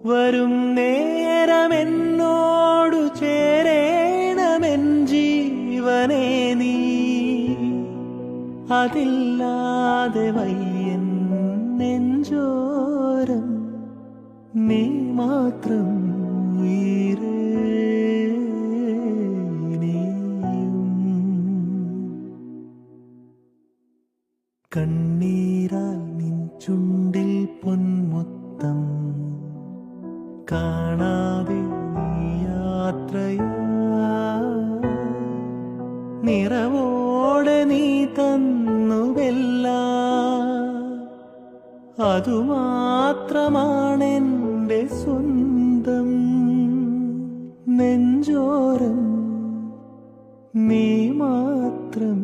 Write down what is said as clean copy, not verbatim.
വരും നേരമെന്നോടു ചേരേണമെൻ ജീവനേ നീ. അതില്ലാതെ വയ്യൻ നെഞ്ചോരം നീ മാത്രം ഉയിരേ. കണ്ണീരാൽ നിൻ ചുണ്ടിൽ പൊന്മുത്തം കാണാതെ നീ യാത്രയാ. നിറവോടെ നീ തന്നുവെല്ലാം, അതുമാത്രമാണെന്റെ സ്വന്തം. നെഞ്ചോരം നീ മാത്രം.